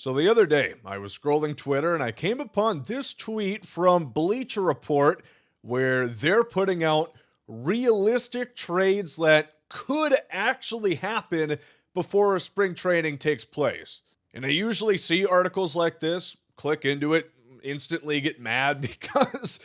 So the other day, I was scrolling Twitter and I came upon this tweet from Bleacher Report where they're putting out realistic trades that could actually happen before a spring training takes place. And I usually see articles like this, click into it, instantly get mad because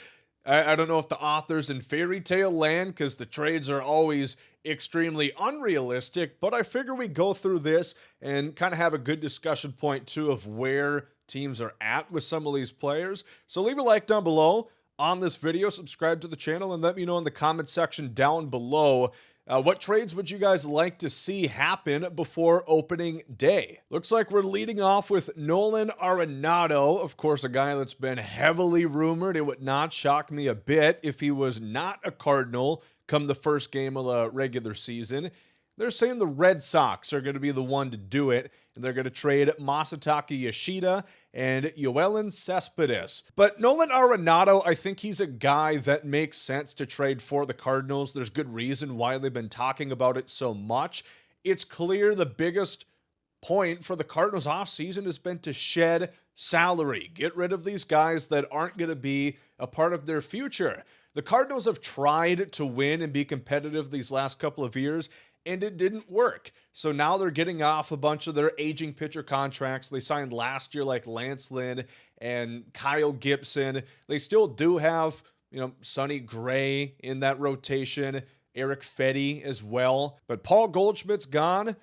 I don't know if the author's in fairy tale land because the trades are always extremely unrealistic, but I figure we go through this and kind of have a good discussion point too of where teams are at with some of these players. So leave a like down below on this video, subscribe to the channel, and let me know in the comment section down below what trades would you guys like to see happen before opening day? Looks like we're leading off with Nolan Arenado, of course, a guy that's been heavily rumored. It would not shock me a bit if he was not a Cardinal come the first game of the regular season. They're saying the Red Sox are going to be the one to do it, and they're going to trade Masataka Yoshida and Yoelan Cespedes. But Nolan Arenado, I think he's a guy that makes sense to trade for the Cardinals. There's good reason why they've been talking about it so much. It's clear the biggest point for the Cardinals offseason has been to shed salary. Get rid of these guys that aren't going to be a part of their future. The Cardinals have tried to win and be competitive these last couple of years, and it didn't work. So now they're getting off a bunch of their aging pitcher contracts. They signed last year like Lance Lynn and Kyle Gibson. They still do have, Sonny Gray in that rotation, Eric Fetty as well. But Paul Goldschmidt's gone.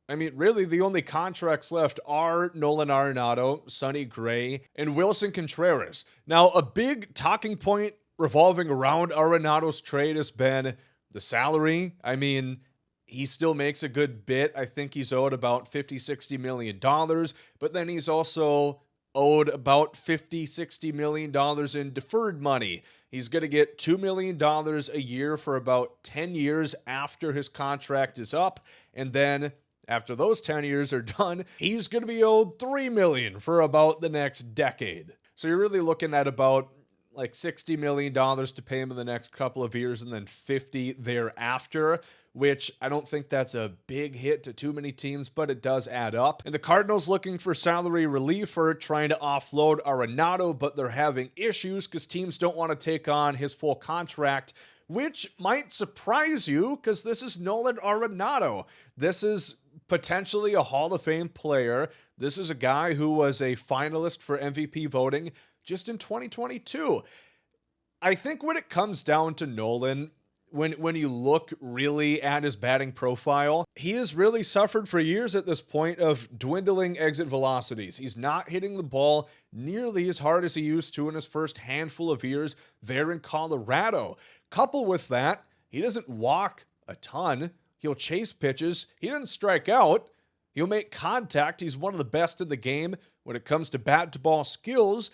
I mean, really, the only contracts left are Nolan Arenado, Sonny Gray, and Wilson Contreras. Now, a big talking point revolving around Arenado's trade has been the salary. I mean, he still makes a good bit. I think he's owed about $50-60 million, but then he's also owed about $50-60 million in deferred money. He's going to get $2 million a year for about 10 years after his contract is up, and then after those 10 years are done, he's going to be owed $3 million for about the next decade. So you're really looking at about like $60 million to pay him in the next couple of years and then 50 thereafter, which I don't think that's a big hit to too many teams, but it does add up. And the Cardinals looking for salary relief or trying to offload Arenado, but they're having issues because teams don't want to take on his full contract, which might surprise you because this is Nolan Arenado. This is potentially a Hall of Fame player. This is a guy who was a finalist for MVP voting just in 2022. I think when it comes down to Nolan, when you look really at his batting profile, he has really suffered for years at this point of dwindling exit velocities. He's not hitting the ball nearly as hard as he used to in his first handful of years there in Colorado. Coupled with that, he doesn't walk a ton. He'll chase pitches. He doesn't strike out. He'll make contact. He's one of the best in the game when it comes to bat-to-ball skills,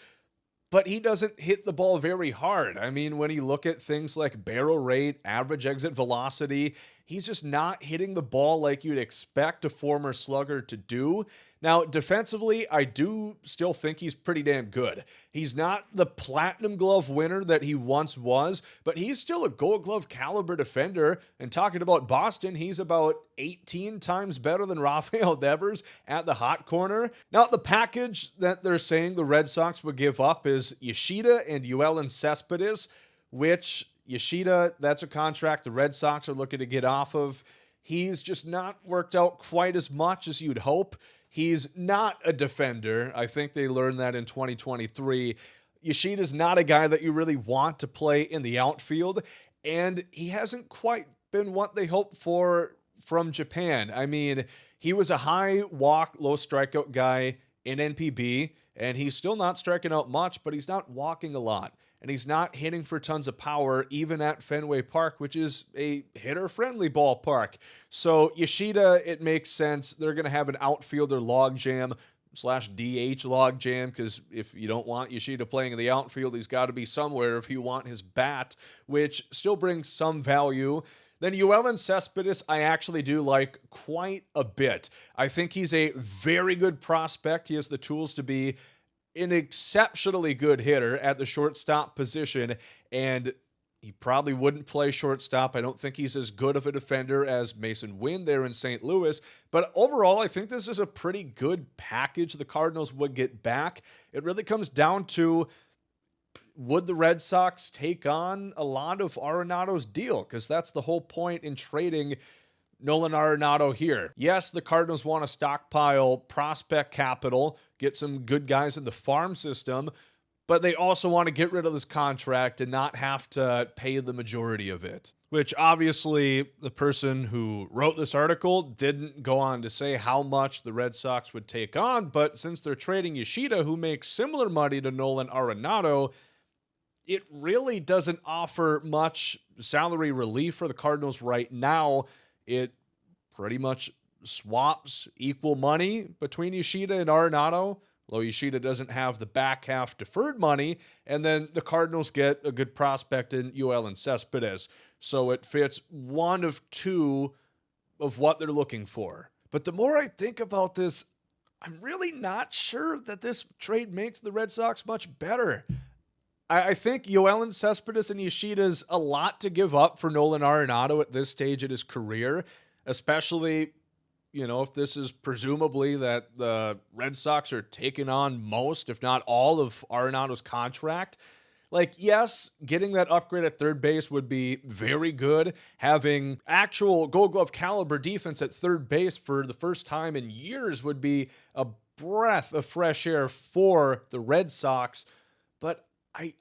but he doesn't hit the ball very hard. I mean, when you look at things like barrel rate, average exit velocity, he's just not hitting the ball like you'd expect a former slugger to do. Now, defensively, I do still think he's pretty damn good. He's not the platinum glove winner that he once was, but he's still a gold glove caliber defender. And talking about Boston, he's about 18 times better than Rafael Devers at the hot corner. Now, the package that they're saying the Red Sox would give up is Yoshida and Yoelan Cespedes, which Yoshida, that's a contract the Red Sox are looking to get off of. He's just not worked out quite as much as you'd hope. He's not a defender. I think they learned that in 2023. Yoshida's not a guy that you really want to play in the outfield, and he hasn't quite been what they hoped for from Japan. I mean, he was a high walk, low strikeout guy in NPB, and he's still not striking out much, but he's not walking a lot. And he's not hitting for tons of power, even at Fenway Park, which is a hitter-friendly ballpark. So Yoshida, it makes sense. They're going to have an outfielder logjam / DH logjam, because if you don't want Yoshida playing in the outfield, he's got to be somewhere if you want his bat, which still brings some value. Then Yoelan Cespedes, I actually do like quite a bit. I think he's a very good prospect. He has the tools to be an exceptionally good hitter at the shortstop position, and He probably wouldn't play shortstop. I don't think he's as good of a defender as Mason Wynn there in St. Louis. But overall, I think this is a pretty good package the Cardinals would get back. It really comes down to, would the Red Sox take on a lot of Arenado's deal? Because that's the whole point in trading Nolan Arenado here. Yes, the Cardinals want to stockpile prospect capital, get some good guys in the farm system, but they also want to get rid of this contract and not have to pay the majority of it. Which obviously the person who wrote this article didn't go on to say how much the Red Sox would take on, but since they're trading Yoshida, who makes similar money to Nolan Arenado, it really doesn't offer much salary relief for the Cardinals right now. It pretty much swaps equal money between Yoshida and Arenado, although Yoshida doesn't have the back half deferred money, and then the Cardinals get a good prospect in Yoel Cespedes. So it fits one of two of what they're looking for. But the more I think about this, I'm really not sure that this trade makes the Red Sox much better. I think Yoel Cespedes and Yoshida's a lot to give up for Nolan Arenado at this stage in his career, especially, if this is presumably that the Red Sox are taking on most, if not all, of Arenado's contract. Like, yes, getting that upgrade at third base would be very good. Having actual Gold Glove caliber defense at third base for the first time in years would be a breath of fresh air for the Red Sox. But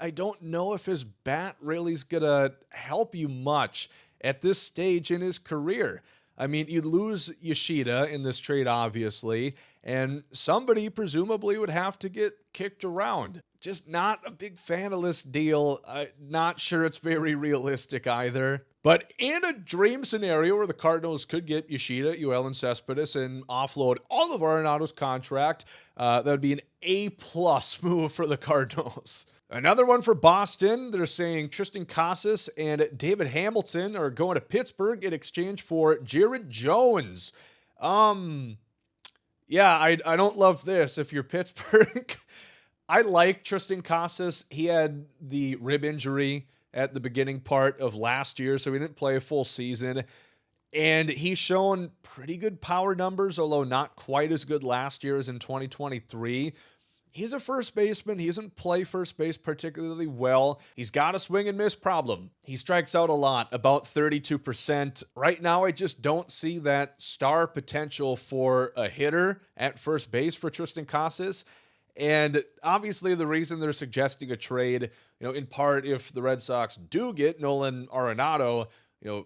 I don't know if his bat really is going to help you much at this stage in his career. I mean, you lose Yoshida in this trade, obviously, and somebody presumably would have to get kicked around. Just not a big fan of this deal. Not sure it's very realistic either. But in a dream scenario where the Cardinals could get Yoshida, Yoel Cespedes, and offload all of Arenado's contract, that would be an A-plus move for the Cardinals. Another one for Boston. They're saying Tristan Casas and David Hamilton are going to Pittsburgh in exchange for Jared Jones. Yeah, I don't love this if you're Pittsburgh. I like Tristan Casas. He had the rib injury at the beginning part of last year, so he didn't play a full season. And he's shown pretty good power numbers, although not quite as good last year as in 2023. He's a first baseman. He doesn't play first base particularly well. He's got a swing and miss problem. He strikes out a lot, about 32%. Right now, I just don't see that star potential for a hitter at first base for Tristan Casas. And obviously, the reason they're suggesting a trade, in part, if the Red Sox do get Nolan Arenado,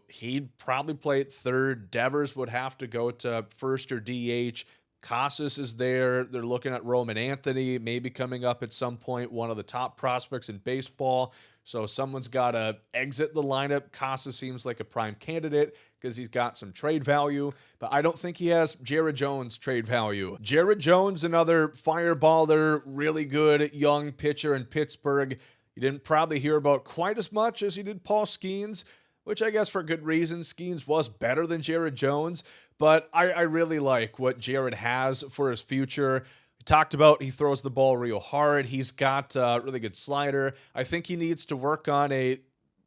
he'd probably play at third. Devers would have to go to first or DH. Casas is there. They're looking at Roman Anthony, maybe coming up at some point, one of the top prospects in baseball. So someone's got to exit the lineup. Casas seems like a prime candidate because he's got some trade value, but I don't think he has Jared Jones trade value. Jared Jones, another fireballer, really good young pitcher in Pittsburgh. You didn't probably hear about quite as much as you did Paul Skeens, which I guess for good reason. Skeens was better than Jared Jones, but I really like what Jared has for his future. We talked about he throws the ball real hard. He's got a really good slider. I think he needs to work on a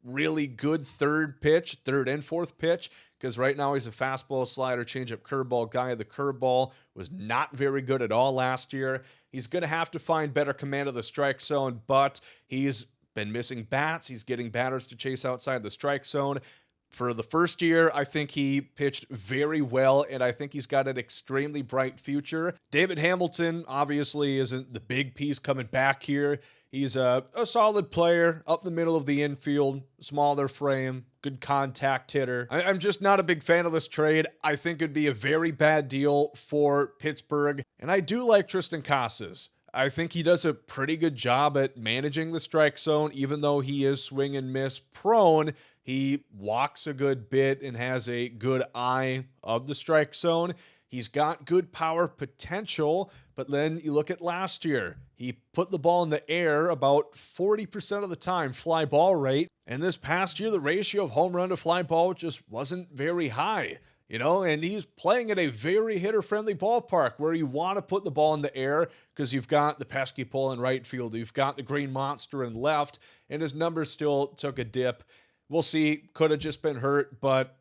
really good third and fourth pitch, because right now he's a fastball, slider, changeup, curveball guy. The curveball was not very good at all last year. He's going to have to find better command of the strike zone, but he's been missing bats. He's getting batters to chase outside the strike zone. For the first year, I think he pitched very well, and I think he's got an extremely bright future. David Hamilton obviously isn't the big piece coming back here. He's a solid player up the middle of the infield, smaller frame, good contact hitter. I'm just not a big fan of this trade. I think it'd be a very bad deal for Pittsburgh, and I do like Tristan Casas. I think he does a pretty good job at managing the strike zone, even though he is swing and miss prone. He walks a good bit and has a good eye of the strike zone. He's got good power potential, but then you look at last year. He put the ball in the air about 40% of the time, fly ball rate. And this past year, the ratio of home run to fly ball just wasn't very high. And he's playing at a very hitter-friendly ballpark where you want to put the ball in the air because you've got the pesky pole in right field, you've got the green monster in left, and his numbers still took a dip. We'll see. Could have just been hurt, but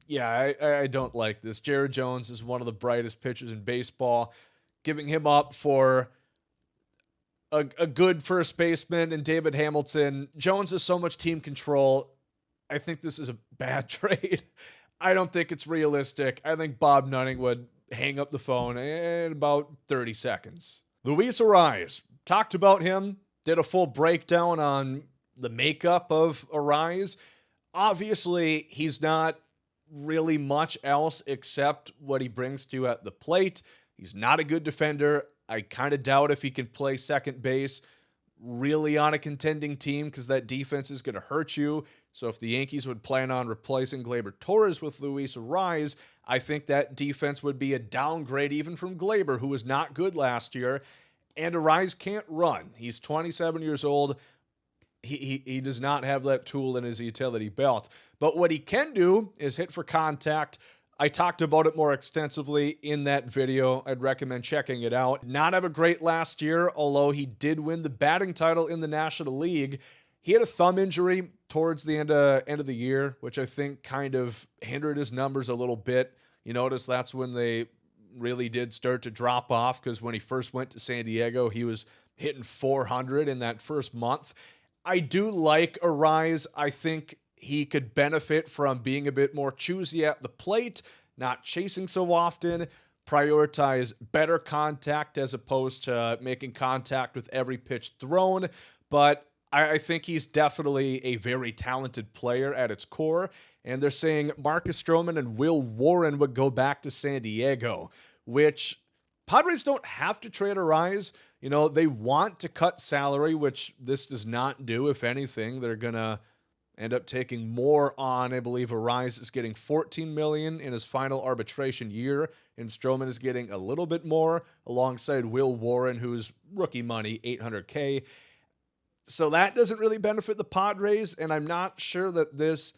yeah, I don't like this. Jared Jones is one of the brightest pitchers in baseball. Giving him up for a good first baseman and David Hamilton. Jones has so much team control. I think this is a bad trade. I don't think it's realistic. I think Bob Nutting would hang up the phone in about 30 seconds. Luis Arraez, talked about him, did a full breakdown on the makeup of Arraez. Obviously, he's not really much else except what he brings to you at the plate. He's not a good defender. I kind of doubt if he can play second base really on a contending team because that defense is going to hurt you. So if the Yankees would plan on replacing Gleyber Torres with Luis Arraez, I think that defense would be a downgrade even from Gleyber, who was not good last year. And Arraez can't run. He's 27 years old. He does not have that tool in his utility belt. But what he can do is hit for contact. I talked about it more extensively in that video. I'd recommend checking it out. Not have a great last year, although he did win the batting title in the National League. He had a thumb injury towards the end of the year, which I think kind of hindered his numbers a little bit. You notice that's when they really did start to drop off, because when he first went to San Diego, he was hitting 400 in that first month. I do like Arraez. I think he could benefit from being a bit more choosy at the plate, not chasing so often, prioritize better contact as opposed to making contact with every pitch thrown. But I think he's definitely a very talented player at its core. And they're saying Marcus Stroman and Will Warren would go back to San Diego, which Padres don't have to trade Arraez. You know, they want to cut salary, which this does not do. If anything, they're going to end up taking more on. I believe Arraez is getting $14 million in his final arbitration year, and Stroman is getting a little bit more alongside Will Warren, who's rookie money, $800K. So that doesn't really benefit the Padres, and I'm not sure that this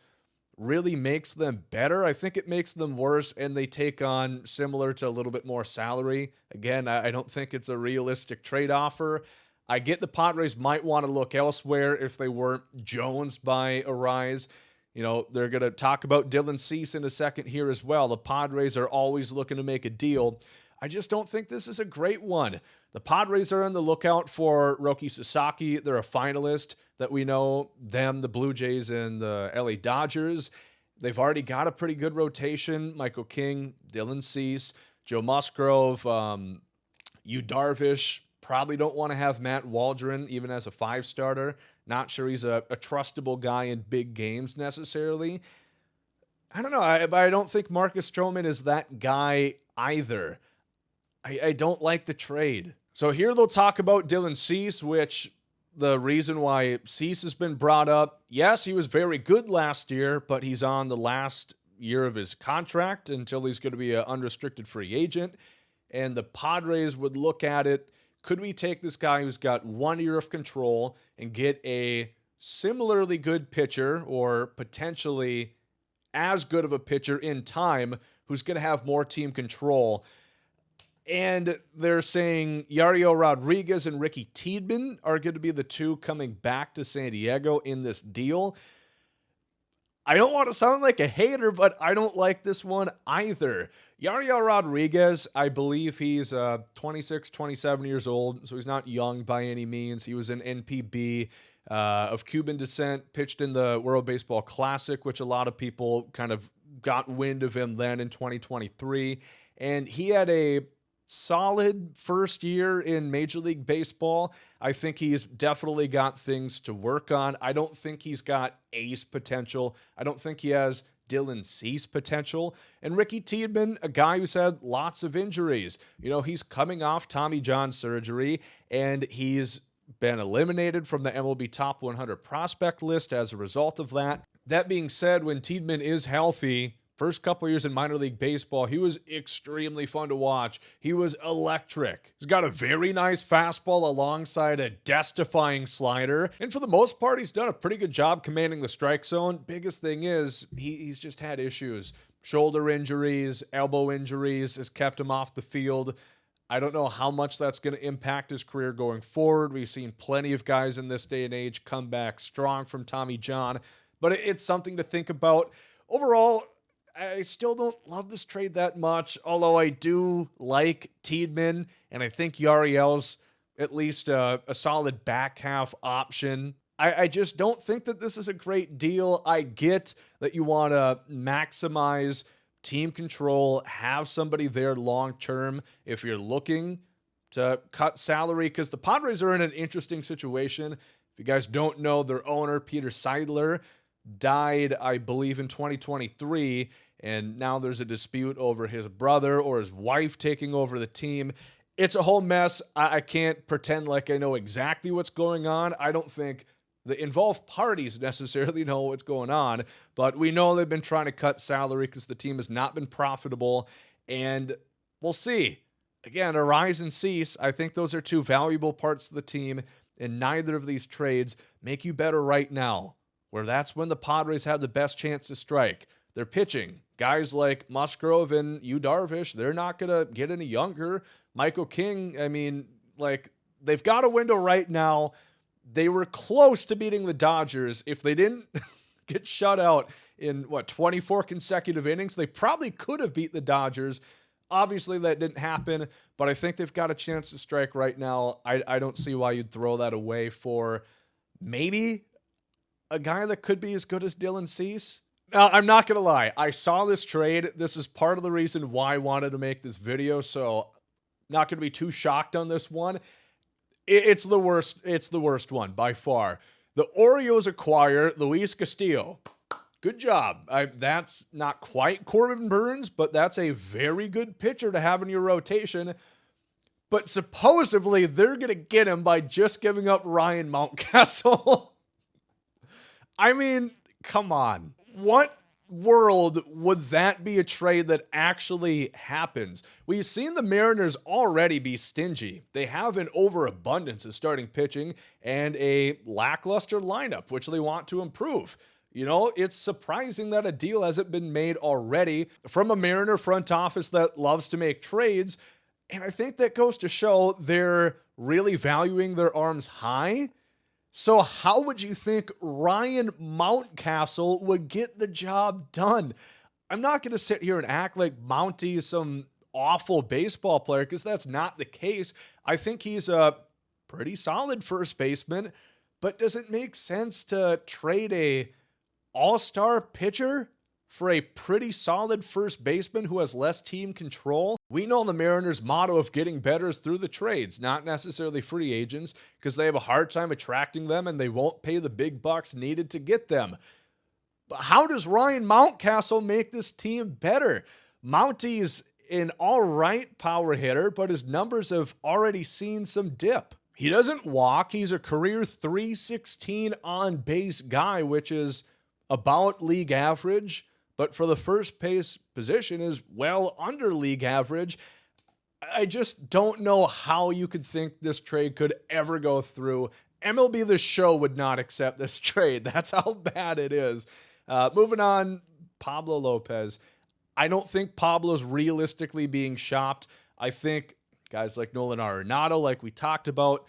really makes them better. I think it makes them worse, and they take on similar to a little bit more salary. Again, I don't think it's a realistic trade offer. I get the Padres might want to look elsewhere if they weren't Jones by Arraez. You know, they're going to talk about Dylan Cease in a second here as well. The Padres are always looking to make a deal. I just don't think this is a great one. The Padres are on the lookout for Roki Sasaki. They're a finalist that we know, them, the Blue Jays, and the LA Dodgers. They've already got a pretty good rotation. Michael King, Dylan Cease, Joe Musgrove, Yu Darvish. Probably don't want to have Matt Waldron even as a 5-starter. Not sure he's a trustable guy in big games necessarily. I don't know. I don't think Marcus Stroman is that guy either. I don't like the trade. So here they'll talk about Dylan Cease, which the reason why Cease has been brought up, yes, he was very good last year, but he's on the last year of his contract until he's going to be an unrestricted free agent. And the Padres would look at it, could we take this guy who's got 1 year of control and get a similarly good pitcher or potentially as good of a pitcher in time who's going to have more team control? And they're saying Yariel Rodriguez and Ricky Tiedemann are going to be the two coming back to San Diego in this deal. I don't want to sound like a hater, but I don't like this one either. Yariel Rodriguez, I believe he's 26, 27 years old, so he's not young by any means. He was an NPB of Cuban descent, pitched in the World Baseball Classic, which a lot of people kind of got wind of him then in 2023. And he had a solid first year in Major League Baseball. I think he's definitely got things to work on. I don't think he's got ace potential. I don't think he has Dylan Cease potential. And Ricky Tiedemann, a guy who's had lots of injuries. You know, he's coming off Tommy John surgery, and he's been eliminated from the MLB Top 100 prospect list as a result of that. That being said, when Tiedemann is healthy, first couple years in minor league baseball, he was extremely fun to watch. He was electric. He's got a very nice fastball alongside a death-defying slider. And for the most part, he's done a pretty good job commanding the strike zone. Biggest thing is he's just had issues. Shoulder injuries, elbow injuries has kept him off the field. I don't know how much that's going to impact his career going forward. We've seen plenty of guys in this day and age come back strong from Tommy John. but it's something to think about. Overall, I still don't love this trade that much, although I do like Tiedemann, and I think Yariel's at least a solid back half option. I just don't think that this is a great deal. I get that you want to maximize team control, have somebody there long term if you're looking to cut salary, because the Padres are in an interesting situation. If you guys don't know, their owner, Peter Seidler, died, I believe, in 2023, and now there's a dispute over his brother or his wife taking over the team. It's a whole mess. I can't pretend like I know exactly what's going on. I don't think the involved parties necessarily know what's going on, but we know they've been trying to cut salary because the team has not been profitable, and we'll see. Again, Arise and Cease, I think those are two valuable parts of the team, and neither of these trades make you better right now, where that's when the Padres have the best chance to strike. They're pitching. Guys like Musgrove and Yu Darvish, they're not going to get any younger. Michael King, I mean, like, they've got a window right now. They were close to beating the Dodgers. If they didn't get shut out in, 24 consecutive innings, they probably could have beat the Dodgers. Obviously, that didn't happen, but I think they've got a chance to strike right now. I don't see why you'd throw that away for maybe a guy that could be as good as Dylan Cease. Now, I'm not going to lie. I saw this trade. This is part of the reason why I wanted to make this video, so not going to be too shocked on this one. It's the worst. It's the worst one by far. The Orioles acquire Luis Castillo. Good job. That's not quite Corbin Burns, but that's a very good pitcher to have in your rotation. But supposedly they're going to get him by just giving up Ryan Mountcastle. I mean, come on. What world would that be a trade that actually happens? We've seen the Mariners already be stingy. They have an overabundance of starting pitching and a lackluster lineup, which they want to improve. You know, it's surprising that a deal hasn't been made already from a Mariner front office that loves to make trades. And I think that goes to show they're really valuing their arms high. So how would you think Ryan Mountcastle would get the job done? I'm not going to sit here and act like Mountie is some awful baseball player, because that's not the case. I think he's a pretty solid first baseman, but does it make sense to trade a all-star pitcher for a pretty solid first baseman who has less team control? We know the Mariners' motto of getting better is through the trades, not necessarily free agents, because they have a hard time attracting them and they won't pay the big bucks needed to get them. But how does Ryan Mountcastle make this team better? Mountie's an all-right power hitter, but his numbers have already seen some dip. He doesn't walk. He's a career .316 on-base guy, which is about league average, but for the first base position is well under league average. I just don't know how you could think this trade could ever go through. MLB The Show would not accept this trade. That's how bad it is. Moving on, Pablo Lopez. I don't think Pablo's realistically being shopped. I think guys like Nolan Arenado, like we talked about,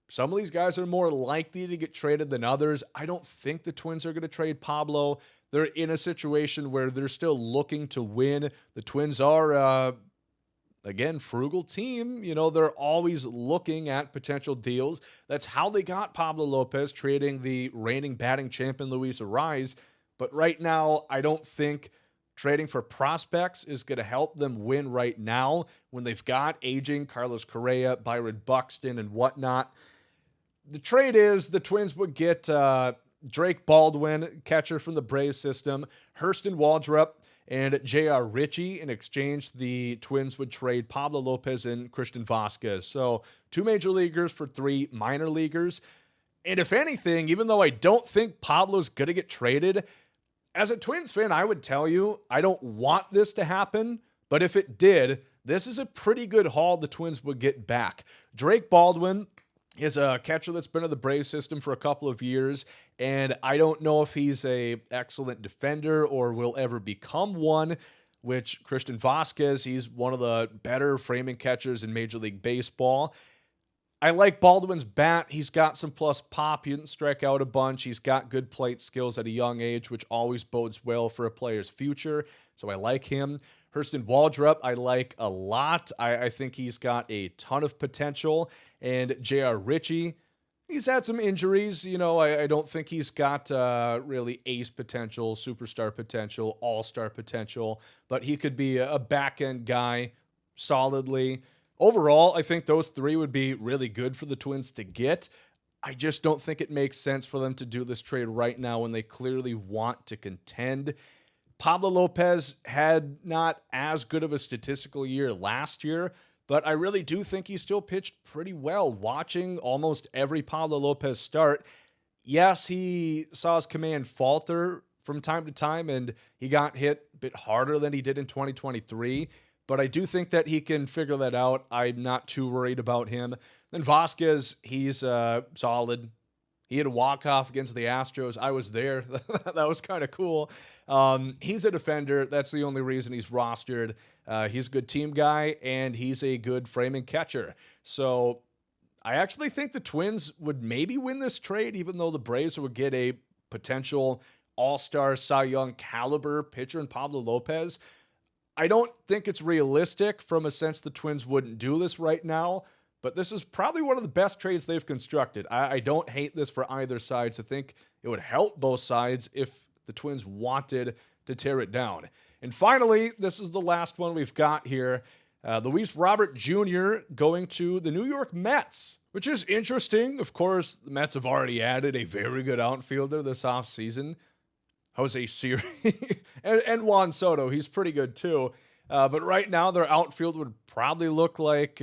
some of these guys are more likely to get traded than others. I don't think the Twins are going to trade Pablo. They're in a situation where they're still looking to win. The Twins are, again, frugal team. You know, they're always looking at potential deals. That's how they got Pablo Lopez, trading the reigning batting champion Luis Arise. But right now, I don't think trading for prospects is going to help them win right now when they've got aging Carlos Correa, Byron Buxton, and whatnot. The trade is the Twins would get Drake Baldwin, catcher from the Braves system, Hurston Waldrop, and J.R. Ritchie. In exchange, the Twins would trade Pablo Lopez and Christian Vasquez. So 2 major leaguers for 3 minor leaguers. And if anything, even though I don't think Pablo's going to get traded, as a Twins fan, I would tell you, I don't want this to happen. But if it did, this is a pretty good haul the Twins would get back. Drake Baldwin is a catcher that's been in the Braves system for a couple of years, and I don't know if he's a excellent defender or will ever become one, which Christian Vasquez, he's one of the better framing catchers in Major League Baseball. I like Baldwin's bat. He's got some plus pop. He didn't strike out a bunch. He's got good plate skills at a young age, which always bodes well for a player's future. So I like him. Hurston Waldrop, I like a lot. I think he's got a ton of potential. And J.R. Ritchie, he's had some injuries. I don't think he's got really ace potential, superstar potential, all-star potential, but he could be a back-end guy solidly. Overall, I think those three would be really good for the Twins to get. I just don't think it makes sense for them to do this trade right now when they clearly want to contend. Pablo Lopez had not as good of a statistical year last year, but I really do think he still pitched pretty well. Watching almost every Pablo Lopez start, yes, he saw his command falter from time to time, and he got hit a bit harder than he did in 2023. But I do think that he can figure that out. I'm not too worried about him. Then Vasquez, he's solid. He had a walk-off against the Astros. I was there. That was kind of cool. He's a defender. That's the only reason he's rostered. He's a good team guy, and he's a good framing catcher. So I actually think the Twins would maybe win this trade, even though the Braves would get a potential all-star Cy Young caliber pitcher in Pablo Lopez. I don't think it's realistic from a sense the Twins wouldn't do this right now, but this is probably one of the best trades they've constructed. I don't hate this for either side. I think it would help both sides if the Twins wanted to tear it down. And finally, this is the last one we've got here. Luis Robert Jr. going to the New York Mets, which is interesting. Of course, the Mets have already added a very good outfielder this offseason. Jose Siri and Juan Soto. He's pretty good too. But right now, their outfield would probably look like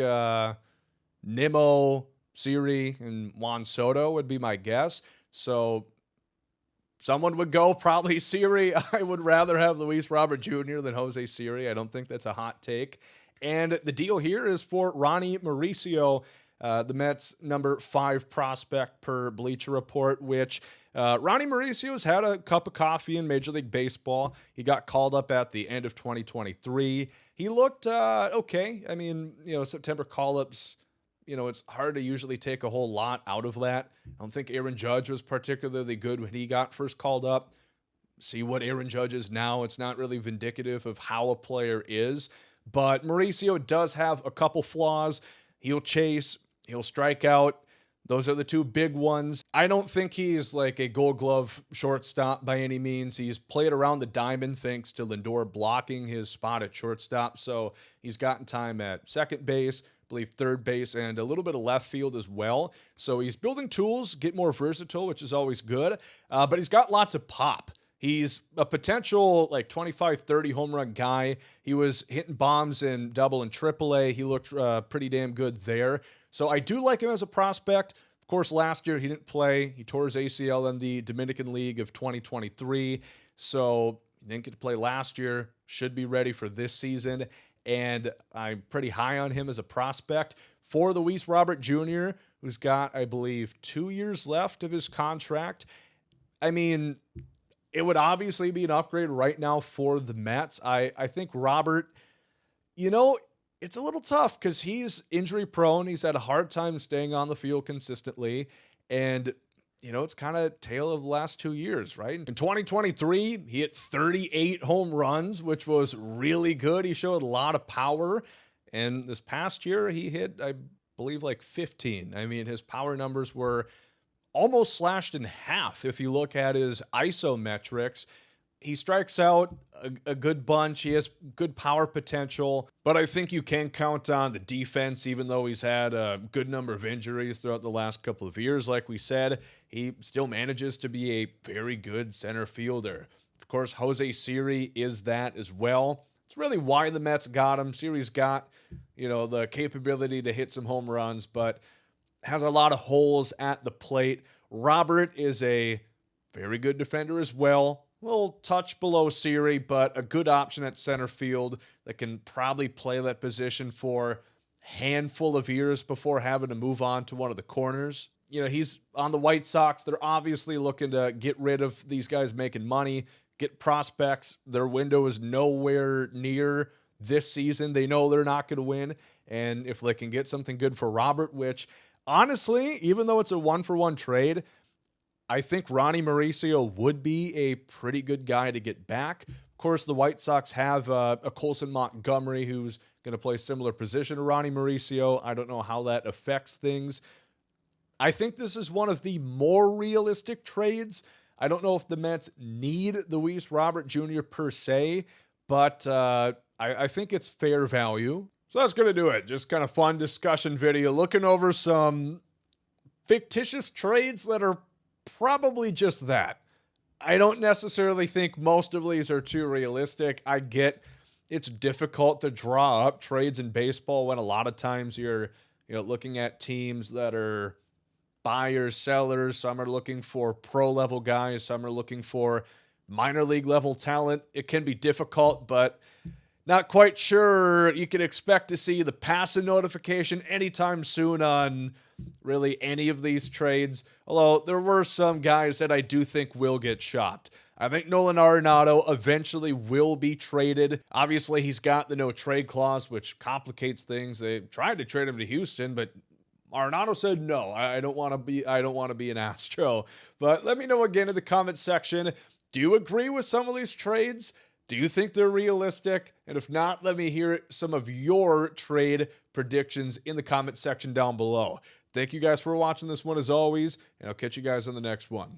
Nimmo, Siri, and Juan Soto would be my guess. So someone would go probably Siri. I would rather have Luis Robert Jr. than Jose Siri. I don't think that's a hot take. And the deal here is for Ronnie Mauricio, the Mets' number 5 prospect per Bleacher Report, which Ronnie Mauricio's had a cup of coffee in Major League Baseball. He got called up at the end of 2023. He looked okay. I mean, September call-ups, it's hard to usually take a whole lot out of that. I don't think Aaron Judge was particularly good when he got first called up. See what Aaron Judge is now. It's not really vindicative of how a player is. But Mauricio does have a couple flaws. He'll chase. He'll strike out. Those are the two big ones. I don't think he's like a Gold Glove shortstop by any means. He's played around the diamond thanks to Lindor blocking his spot at shortstop. So he's gotten time at second base, I believe third base, and a little bit of left field as well. So he's building tools, get more versatile, which is always good. But he's got lots of pop. He's a potential like 25, 30 home run guy. He was hitting bombs in double and triple A. He looked pretty damn good there. So I do like him as a prospect. Of course, last year he didn't play. He tore his ACL in the Dominican League of 2023. So he didn't get to play last year. Should be ready for this season. And I'm pretty high on him as a prospect. For Luis Robert Jr., who's got, I believe, 2 years left of his contract. I mean, it would obviously be an upgrade right now for the Mets. I think Robert, it's a little tough because he's injury prone. He's had a hard time staying on the field consistently. And, it's kind of tale of the last 2 years, right? In 2023, he hit 38 home runs, which was really good. He showed a lot of power. And this past year, he hit, I believe, like 15. I mean, his power numbers were almost slashed in half if you look at his ISO metrics. He strikes out a good bunch. He has good power potential, but I think you can count on the defense, even though he's had a good number of injuries throughout the last couple of years. Like we said, he still manages to be a very good center fielder. Of course, Jose Siri is that as well. It's really why the Mets got him. Siri's got, the capability to hit some home runs, but has a lot of holes at the plate. Robert is a very good defender as well. A little touch below Siri, but a good option at center field that can probably play that position for a handful of years before having to move on to one of the corners. He's on the White Sox. They're obviously looking to get rid of these guys making money, get prospects. Their window is nowhere near this season. They know they're not going to win. And if they can get something good for Robert, which Honestly, even though it's a 1-for-1 trade, I think Ronnie Mauricio would be a pretty good guy to get back. Of course, the White Sox have a Colson Montgomery who's going to play similar position to Ronnie Mauricio. I don't know how that affects things. I think this is one of the more realistic trades. I don't know if the Mets need Luis Robert Jr. per se, but I think it's fair value. So that's going to do it. Just kind of fun discussion video looking over some fictitious trades that are probably just that. I don't necessarily think most of these are too realistic. I get it's difficult to draw up trades in baseball when a lot of times you're looking at teams that are buyers, sellers. Some are looking for pro level guys, some are looking for minor league level talent. It can be difficult, but not quite sure you can expect to see the passing notification anytime soon on really any of these trades. Although there were some guys that I do think will get shopped. I think Nolan Arenado eventually will be traded. Obviously, he's got the no trade clause, which complicates things. They tried to trade him to Houston, but Arenado said no. I don't want to be an Astro. But let me know again in the comments section. Do you agree with some of these trades? Do you think they're realistic? And if not, let me hear some of your trade predictions in the comment section down below. Thank you guys for watching this one as always, and I'll catch you guys on the next one.